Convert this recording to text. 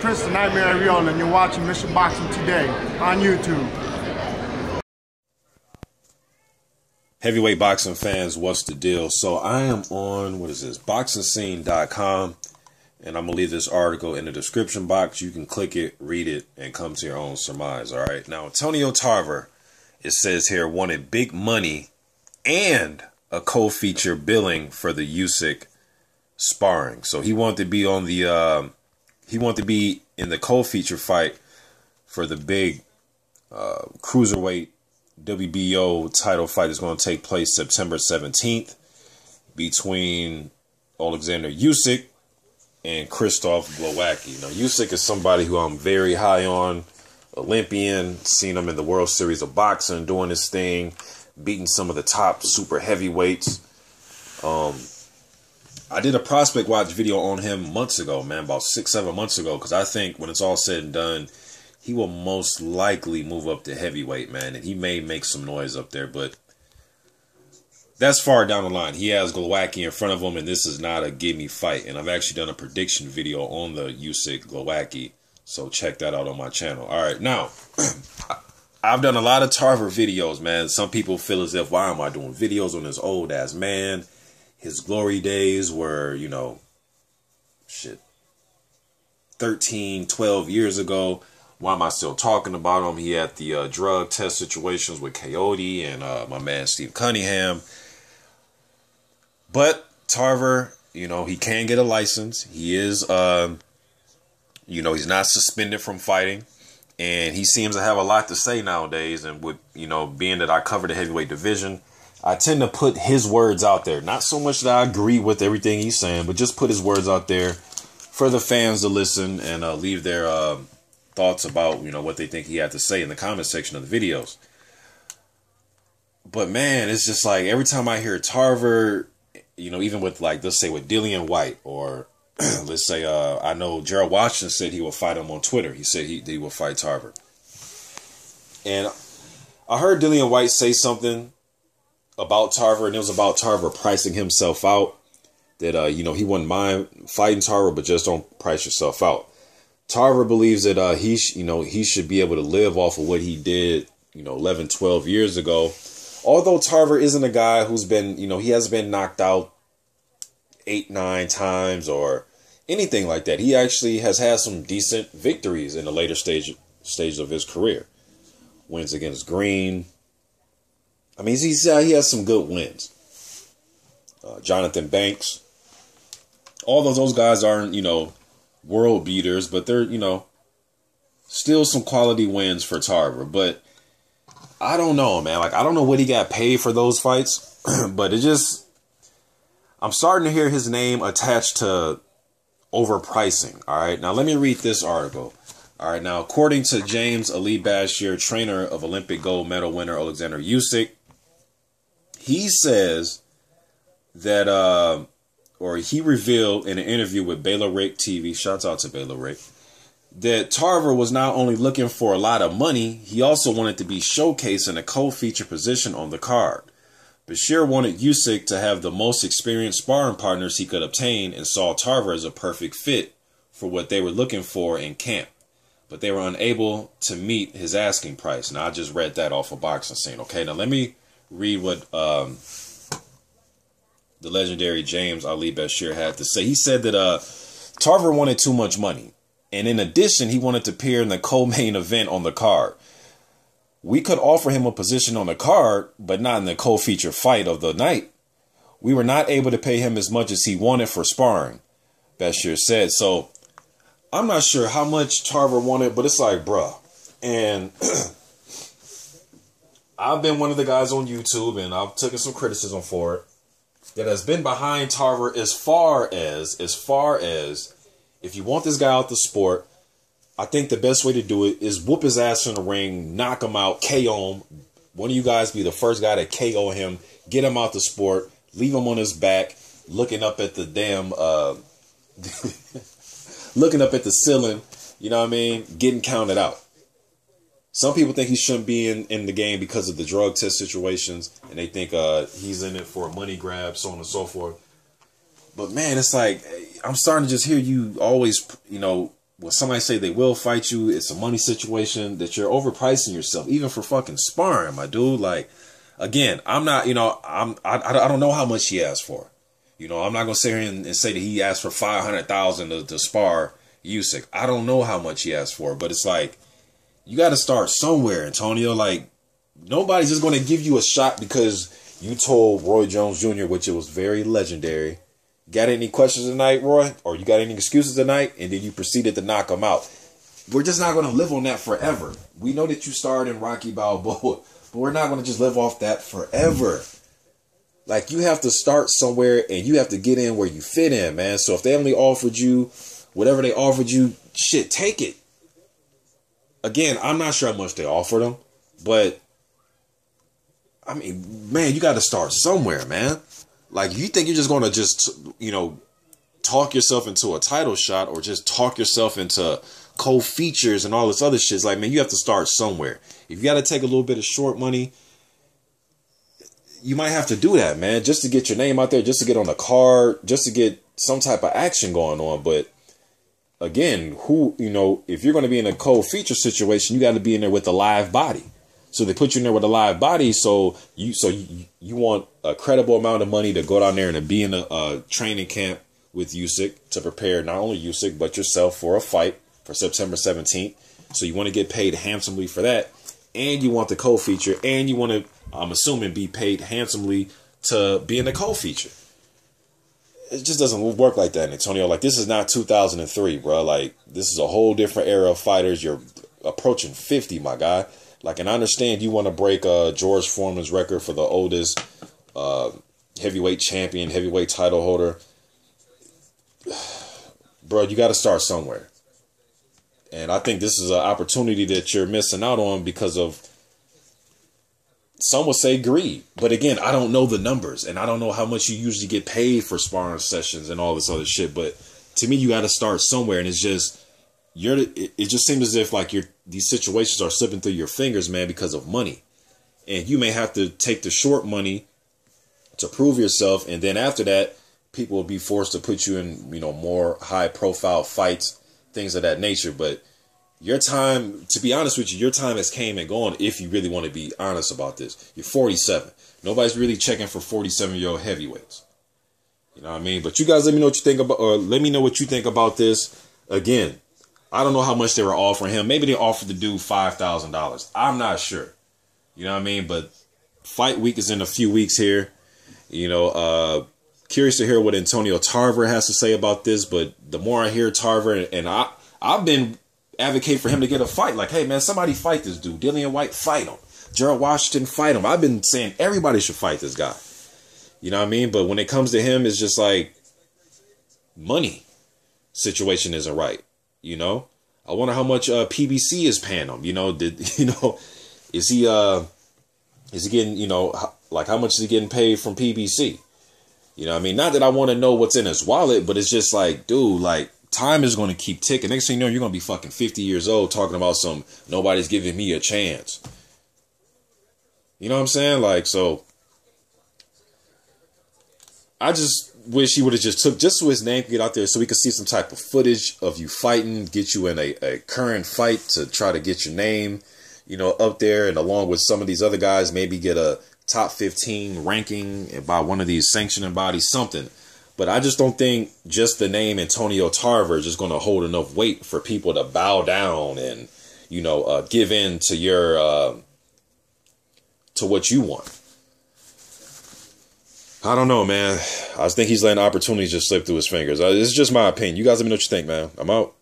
Chris the Nightmare Ariola, and you're watching Mission Boxing Today on YouTube. Heavyweight boxing fans, what's the deal? So I am on, boxingscene.com, and I'm going to leave this article in the description box. You can click it, read it, and come to your own surmise, all right? Now, Antonio Tarver, it says here, wanted big money and a co-feature billing for the Usyk sparring. So he wanted to be on the, in the co-feature fight for the big cruiserweight WBO title fight is going to take place September 17th between Oleksandr Usyk and GLOWACKI. Now, Usyk is somebody who I'm very high on, Olympian, seen him in the World Series of Boxing doing his thing, beating some of the top super heavyweights. I did a prospect watch video on him months ago, man, about 6-7 months ago, because I think when it's all said and done, he will most likely move up to heavyweight, man. And he may make some noise up there, but that's far down the line. He has GLOWACKI in front of him, and this is not a gimme fight. And I've actually done a prediction video on the Usyk GLOWACKI, so check that out on my channel. All right, now, I've done a lot of Tarver videos, man. Some people feel as if, why am I doing videos on this old-ass man? His glory days were, you know, 13, 12 years ago. Why am I still talking about him? He had the drug test situations with Coyote and my man Steve Cunningham. But Tarver, you know, he can get a license. He is, you know, he's not suspended from fighting. And he seems to have a lot to say nowadays. And with, you know, being that I cover the heavyweight division, I tend to put his words out there. Not so much that I agree with everything he's saying, but just put his words out there for the fans to listen and leave their thoughts about, you know, what they think he had to say in the comment section of the videos. But man, it's just like every time I hear Tarver, you know, even with like, let's say with Dillian White, or let's say I know Gerald Washington said he will fight him on Twitter. He said he will fight Tarver. And I heard Dillian White say something about Tarver, and it was about Tarver pricing himself out. That you know, he wouldn't mind fighting Tarver, but just don't price yourself out. Tarver believes that he should be able to live off of what he did, you know, 11, 12 years ago. Although Tarver isn't a guy who's been, you know, he hasn't been knocked out 8, 9 times or anything like that. He actually has had some decent victories in the later stage of his career. Wins against Green. I mean, he has some good wins. Jonathan Banks. Although those guys aren't, you know, world beaters, but they're, you know, still some quality wins for Tarver. But I don't know, man. Like, I don't know what he got paid for those fights, but it just, I'm starting to hear his name attached to overpricing. All right, now let me read this article. All right, now according to James Ali BASHIR, trainer of Olympic gold medal winner Oleksandr Usyk, he says that or he revealed in an interview with Baylor Rick TV, shouts out to Baylor Rick, that Tarver was not only looking for a lot of money, he also wanted to be showcased in a co-feature position on the card. BASHIR wanted Usyk to have the most experienced sparring partners he could obtain and saw Tarver as a perfect fit for what they were looking for in camp. But they were unable to meet his asking price. Now, I just read that off of Boxing Scene. Okay, now let me read what the legendary James Ali BASHIR had to say. He said that Tarver wanted too much money. And in addition, he wanted to appear in the co-main event on the card. We could offer him a position on the card, but not in the co-feature fight of the night. We were not able to pay him as much as he wanted for sparring, BASHIR said. So I'm not sure how much Tarver wanted, but it's like, bruh. And I've been one of the guys on YouTube, and I've taken some criticism for it, that has been behind Tarver as far as if you want this guy out the sport, I think the best way to do it is whoop his ass in the ring, knock him out, KO him. One of you guys be the first guy to KO him, get him out the sport, leave him on his back, looking up at the damn, looking up at the ceiling, you know what I mean, getting counted out. Some people think he shouldn't be in the game because of the drug test situations, and they think he's in it for a money grab, so on and so forth. But man, it's like, I'm starting to just hear you always, you know, when somebody say they will fight you, it's a money situation, that you're overpricing yourself, even for fucking sparring, my dude. Like, again, I'm not, you know, I don't know how much he asked for. You know, I'm not gonna sit here and say that he asked for $500,000 to spar Usyk. I don't know how much he asked for, but it's like, you got to start somewhere, Antonio. Like, nobody's just gonna give you a shot because you told Roy Jones Jr., which it was very legendary. Got any questions tonight, Roy? Or you got any excuses tonight? And then you proceeded to knock him out. We're just not going to live on that forever. We know that you starred in Rocky Balboa, but we're not going to just live off that forever. Like, you have to start somewhere, and you have to get in where you fit in, man. So if they only offered you whatever they offered you, shit, take it. Again, I'm not sure how much they offered him, but I mean, man, you got to start somewhere, man. Like, you think you're just going to just, you know, talk yourself into a title shot or just talk yourself into co-features and all this other shit. It's like, man, you have to start somewhere. If you got to take a little bit of short money, you might have to do that, man, just to get your name out there, just to get on the card, just to get some type of action going on. But again, who, you know, if you're going to be in a co-feature situation, you got to be in there with a live body. So they put you in there with a live body. So you want a credible amount of money to go down there and to be in a training camp with Usyk to prepare not only Usyk but yourself for a fight for September 17th. So you want to get paid handsomely for that, and you want the co-feature, and you want to, I'm assuming, be paid handsomely to be in the co-feature. It just doesn't work like that, Antonio. Like, this is not 2003, bro. Like, this is a whole different era of fighters. You're approaching 50, my guy. Like, and I understand you want to break George Foreman's record for the oldest heavyweight champion, heavyweight title holder. Bro, you got to start somewhere. And I think this is an opportunity that you're missing out on because of, some would say, greed. But again, I don't know the numbers, and I don't know how much you usually get paid for sparring sessions and all this other shit. But to me, you got to start somewhere, and it's just, it just seems as if like these situations are slipping through your fingers, man, because of money. And you may have to take the short money to prove yourself, and then after that, people will be forced to put you in, you know, more high profile fights, things of that nature. But your time, to be honest with you, your time has came and gone if you really want to be honest about this. You're 47. Nobody's really checking for 47-year-old heavyweights. You know what I mean? But you guys let me know what you think about, or let me know what you think about this. Again, I don't know how much they were offering him. Maybe they offered the dude $5,000. I'm not sure. You know what I mean? But fight week is in a few weeks here. You know, curious to hear what Antonio Tarver has to say about this. But the more I hear Tarver, and I've been advocating for him to get a fight. Like, hey, man, somebody fight this dude. Dillian White, fight him. Gerald Washington, fight him. I've been saying everybody should fight this guy. You know what I mean? But when it comes to him, it's just like money situation isn't right. You know, I wonder how much PBC is paying him. You know, is he getting, you know, like, how much is he getting paid from PBC? You know what I mean? Not that I want to know what's in his wallet, but it's just like, dude, like, time is going to keep ticking. Next thing you know, you're going to be fucking 50 years old talking about some, nobody's giving me a chance. You know what I'm saying? Like, so I just wish he would have just took, just so his name could get out there, so we could see some type of footage of you fighting, get you in a current fight to try to get your name, you know, up there, and along with some of these other guys, maybe get a top 15 ranking by one of these sanctioning bodies, something. But I just don't think just the name Antonio Tarver is just going to hold enough weight for people to bow down and, you know, give in to your, to what you want. I don't know, man. I think he's letting opportunities just slip through his fingers. This is just my opinion. You guys let me know what you think, man. I'm out.